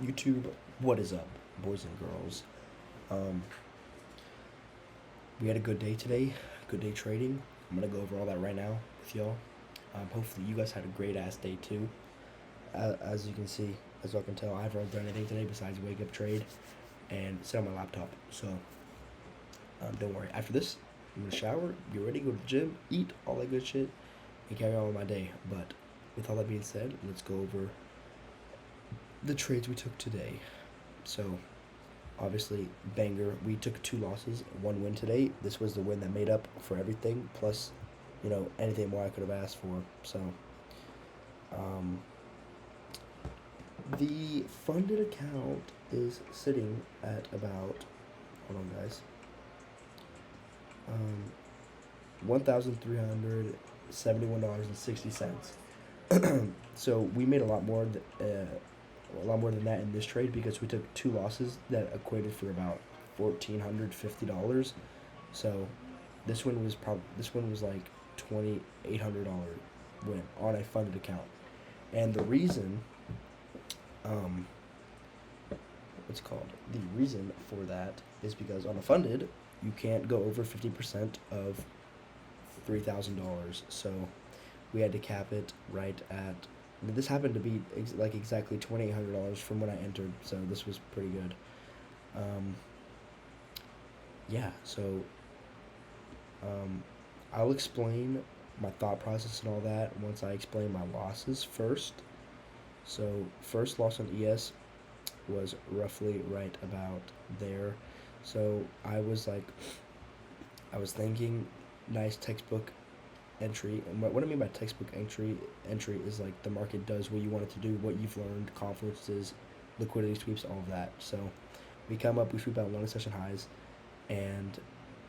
YouTube, what is up, boys and girls? Um, we had a good day today, good day trading. I'm gonna go over all that right now with y'all. Hopefully, you guys had a great ass day too. As you can see, as y'all can tell, I haven't done anything today besides wake up, trade, and sit on my laptop. So, don't worry. After this, I'm gonna shower, get ready, go to the gym, eat all that good shit, and carry on with my day. But with all that being said, let's go over the trades we took today. So, obviously, banger. We took two losses, one win today. This was the win that made up for everything, plus, anything more I could have asked for. So, um, the funded account is sitting at about, hold on, guys, $1,371.60. So we made a lot more than that in this trade because we took two losses that equated for about $1,450. So this one was like $2,800 win on a funded account, and the reason, um, what's called the reason for that is because on a funded you can't go over 50% of $3,000. So we had to cap it right at. I mean, this happened to be like exactly $2,800 from when I entered, so this was pretty good. Um, yeah, so um, I'll explain my thought process and all that once I explain my losses first. So first loss on ES was roughly right about there. So I was thinking, nice textbook entry. And what I mean by textbook entry is like the market does what you want it to do, what you've learned, conferences, liquidity sweeps, all of that. So we come up, we sweep out one session highs, and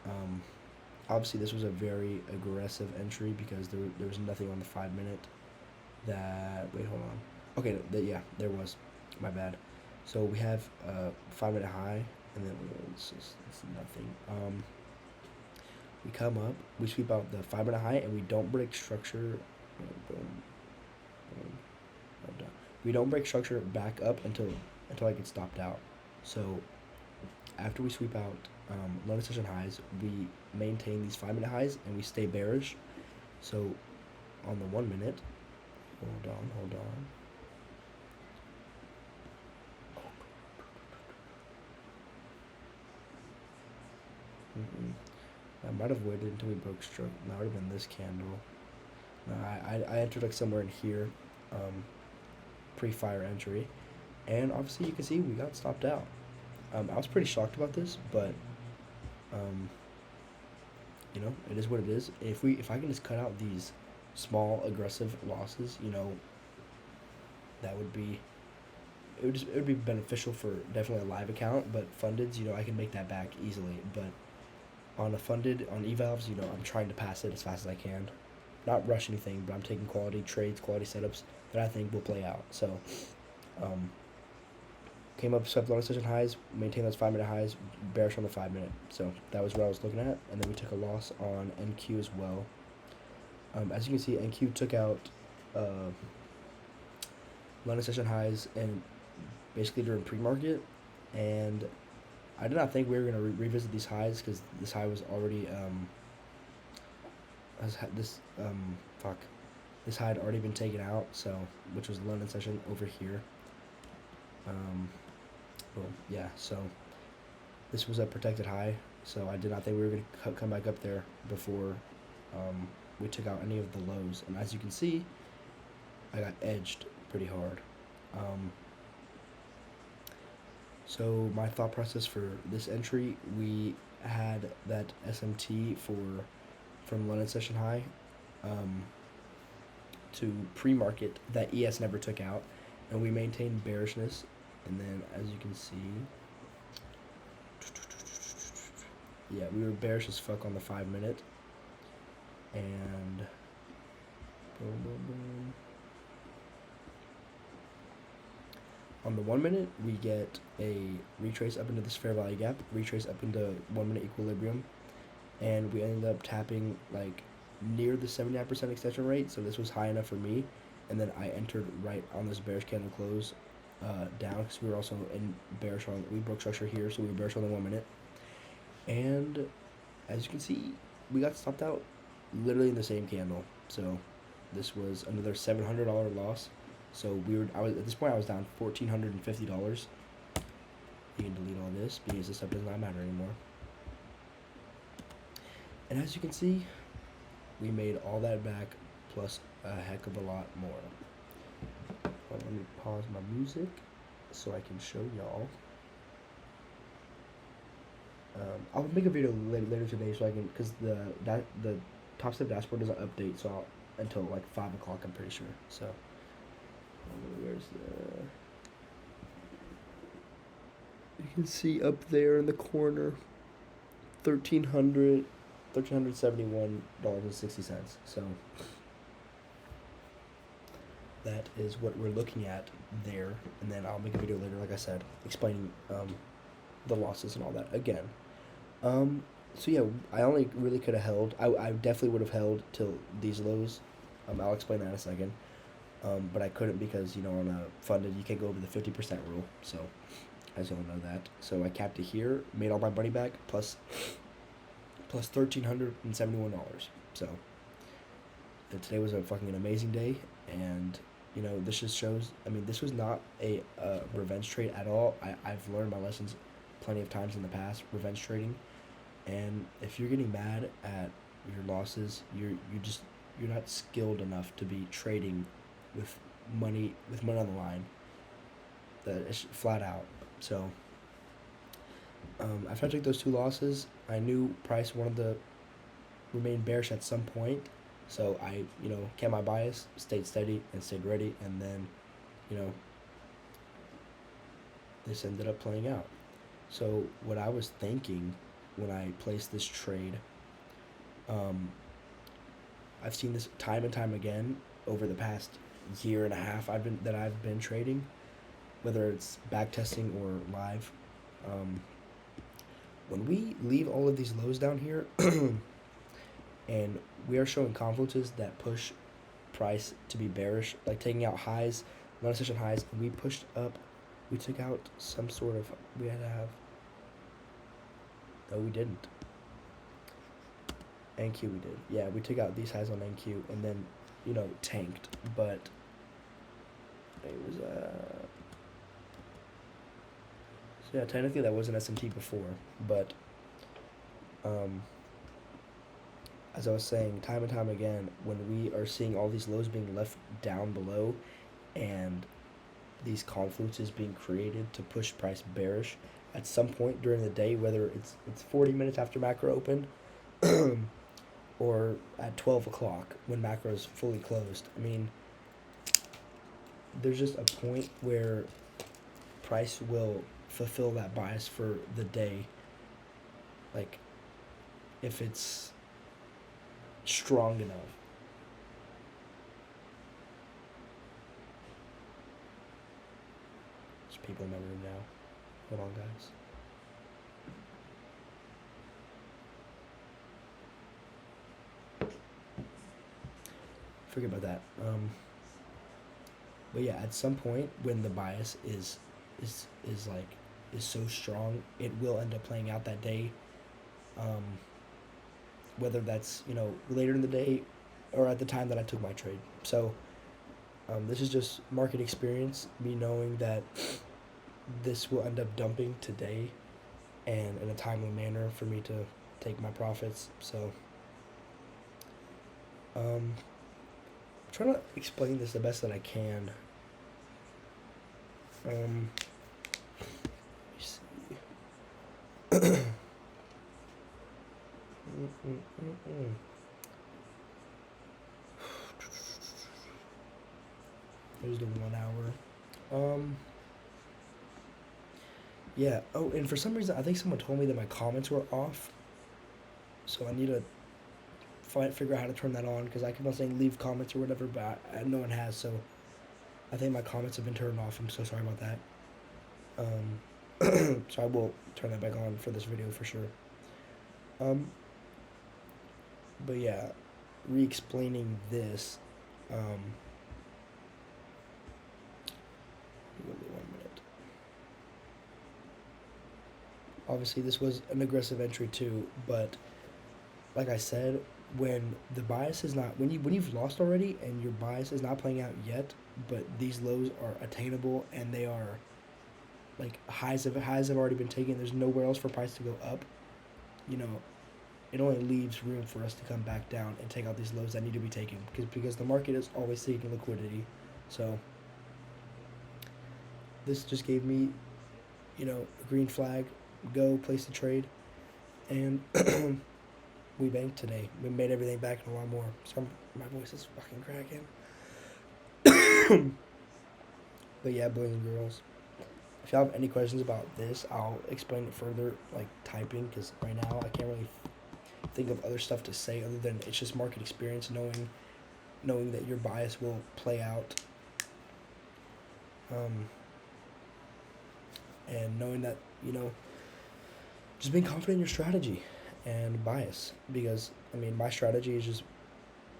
um, obviously this was a very aggressive entry because there was nothing on the 5 minute that. Wait, hold on. Okay, yeah, there was. My bad. So we have a 5 minute high, and then it's nothing. We come up, we sweep out the 5 minute high, and we don't break structure. Boom, boom, I'm done. We don't break structure back up until I get stopped out. So after we sweep out low session highs, we maintain these 5 minute highs and we stay bearish. So on the 1 minute, hold on. Mm-mm. I might have waited until we broke structure. That would have been this candle. No, I entered like somewhere in here, um, pre-fire entry, and obviously you can see we got stopped out. I was pretty shocked about this, but um, it is what it is. If I can just cut out these small aggressive losses, that would be it would be beneficial for definitely a live account, but fundeds, I can make that back easily. But on a funded on evalves, I'm trying to pass it as fast as I can, not rush anything, but I'm taking quality trades, quality setups that I think will play out. So, um, came up, swept long session highs, maintained those 5 minute highs, bearish on the 5 minute. So that was what I was looking at, and then we took a loss on NQ as well. As you can see, NQ took out long session highs and basically during pre-market, and I did not think we were gonna revisit these highs because this high was already this fuck, this high had already been taken out. So which was the London session over here. Well, yeah. So this was a protected high. So I did not think we were gonna come back up there before we took out any of the lows. And as you can see, I got edged pretty hard. So my thought process for this entry, we had that SMT from London session high to pre-market that ES never took out, and we maintained bearishness. And then as you can see, yeah, we were bearish as fuck on the 5 minute, and boom, boom, boom. On the 1 minute, we get a retrace up into this fair value gap, retrace up into 1 minute equilibrium, and we ended up tapping like near the 79% extension rate. So this was high enough for me, and then I entered right on this bearish candle close, down because we were also in bearish on. We broke structure here, so we were bearish on the 1 minute. And as you can see, we got stopped out literally in the same candle. So this was another $700 loss. So I was at this point I was down $1,450. You can delete all this because this stuff does not matter anymore. And as you can see, we made all that back plus a heck of a lot more. Let me pause my music so I can show y'all. I'll make a video later today so I can, because the top step dashboard doesn't update until like 5 o'clock, I'm pretty sure. So where's the? You can see up there in the corner, $1,371.60. So that is what we're looking at there, and then I'll make a video later, like I said, explaining the losses and all that again. So yeah, I only really could have held. I definitely would have held till these lows. I'll explain that in a second. But I couldn't because on a funded you can't go over the 50% rule. So as you all know that. So I capped it here, made all my money back plus $1,371. So today was a fucking amazing day, and this just shows. I mean, this was not a revenge trade at all. I've learned my lessons plenty of times in the past, revenge trading. And if you're getting mad at your losses, you're not skilled enough to be trading with money on the line. That is flat out. So after I took those two losses, I knew price wanted to remain bearish at some point. So I kept my bias, stayed steady, and stayed ready, and then this ended up playing out. So what I was thinking when I placed this trade, I've seen this time and time again over the past year and a half I've been trading, whether it's back testing or live. When we leave all of these lows down here, and we are showing confluences that push price to be bearish, like taking out highs, non-session highs, and we pushed up. We took out some sort of. We had to have. No, we didn't. NQ we did. Yeah, we took out these highs on NQ and then, tanked. But it was so yeah, technically that was an SMT before, but as I was saying, time and time again, when we are seeing all these lows being left down below and these confluences being created to push price bearish at some point during the day, whether it's 40 minutes after macro opened or at 12 o'clock when macro is fully closed. I mean, there's just a point where price will fulfill that bias for the day, like if it's strong enough. There's people in my room now. Hold on, guys. Forget about that. But yeah, at some point when the bias is so strong, it will end up playing out that day. Whether that's later in the day or at the time that I took my trade. So this is just market experience, me knowing that this will end up dumping today and in a timely manner for me to take my profits. So I'm trying to explain this the best that I can. Let me see. There's the 1 hour. Yeah. Oh, and for some reason, I think someone told me that my comments were off. So I need to figure out how to turn that on, because I keep on saying leave comments or whatever, but no one has. So I think my comments have been turned off. I'm so sorry about that. So I will turn that back on for this video for sure. But yeah, re-explaining this. Give me 1 Obviously, this was an aggressive entry too, but like I said, when the bias is not when you've lost already and your bias is not playing out yet, but these lows are attainable and they are like highs have already been taken. There's nowhere else for price to go up. You know, it only leaves room for us to come back down and take out these lows that need to be taken because the market is always seeking liquidity. So this just gave me, a green flag, go place the trade, and we banked today. We made everything back and a lot more. So my voice is fucking cracking. But yeah, boys and girls, if y'all have any questions about this, I'll explain it further, like typing, because right now I can't really think of other stuff to say other than it's just market experience, knowing that your bias will play out, and knowing that just being confident in your strategy and bias, because my strategy is just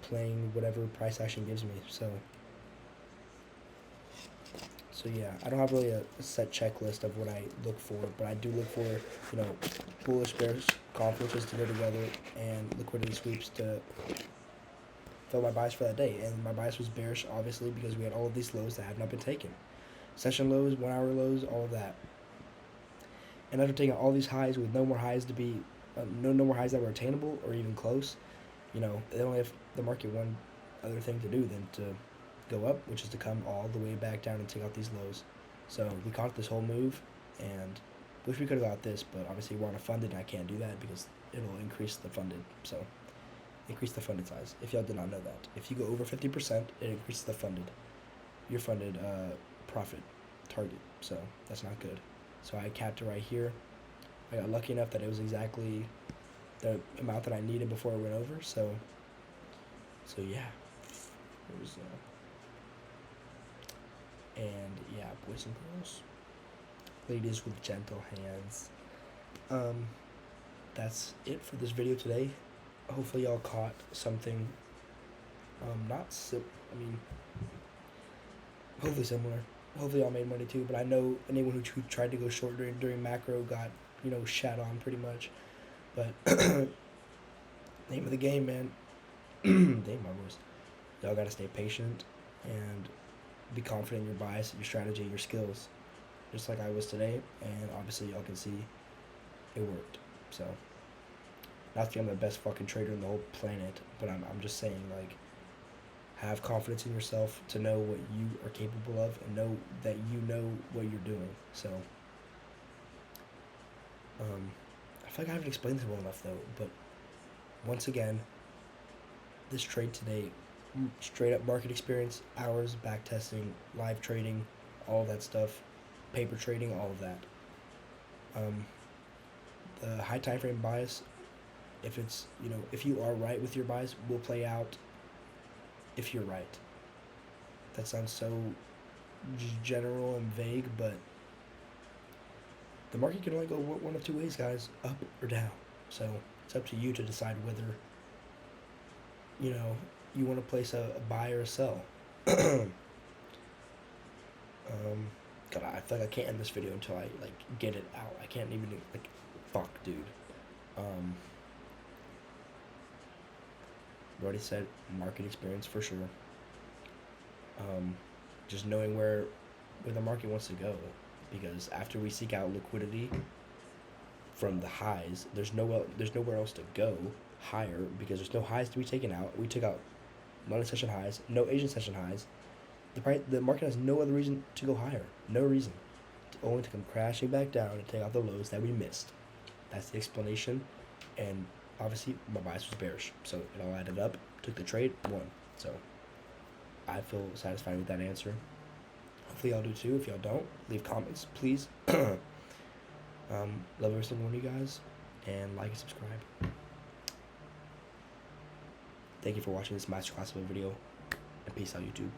playing whatever price action gives me. So yeah, I don't have really a set checklist of what I look for, but I do look for, bullish, bearish confluences to go together and liquidity sweeps to fill my bias for that day. And my bias was bearish, obviously, because we had all of these lows that have not been taken. Session lows, 1 hour lows, all of that. And after taking all these highs with no more highs to be, no more highs that were attainable or even close, they only have the market one other thing to do than to go up, which is to come all the way back down and take out these lows. So we caught this whole move, and wish we could have got this, but obviously we're on a funded, and I can't do that because it'll increase the funded. So increase the funded size. If y'all did not know that, if you go over 50%, it increases your funded profit target. So that's not good. So I capped it right here. I got lucky enough that it was exactly the amount that I needed before it went over. So yeah, it was. And yeah, boys and girls, ladies with gentle hands. That's it for this video today. Hopefully y'all caught something. Hopefully similar. Hopefully y'all made money too. But I know anyone who tried to go short during macro got shat on pretty much. But name of the game, man. Dang my voice. Y'all gotta stay patient and be confident in your bias, your strategy, your skills, just like I was today. And obviously y'all can see it worked. So not that I'm the best fucking trader in the whole planet, but I'm just saying, like, have confidence in yourself to know what you are capable of and know that you know what you're doing. So I feel like I haven't explained this well enough though, but once again, this trade today, straight up market experience, hours, back testing, live trading, all that stuff, paper trading, all of that. The high time frame bias, if it's if you are right with your bias, will play out if you're right. That sounds so general and vague, but the market can only go one of two ways, guys, up or down. So it's up to you to decide whether you want to place a buy or a sell. God, I feel like I can't end this video until I get it out. I can't even fuck, dude. Already said market experience for sure. Just knowing where the market wants to go, because after we seek out liquidity from the highs, there's nowhere else to go higher because there's no highs to be taken out. We took out London session highs, no Asian session highs. The market has no other reason to go higher. No reason. Only to come crashing back down and take out the lows that we missed. That's the explanation. And obviously my bias was bearish, so it all added up. Took the trade, won. So I feel satisfied with that answer. Hopefully y'all do too. If y'all don't, leave comments, please. Love every single one of you guys, and like and subscribe. Thank you for watching this masterclass of a video, and peace out, YouTube.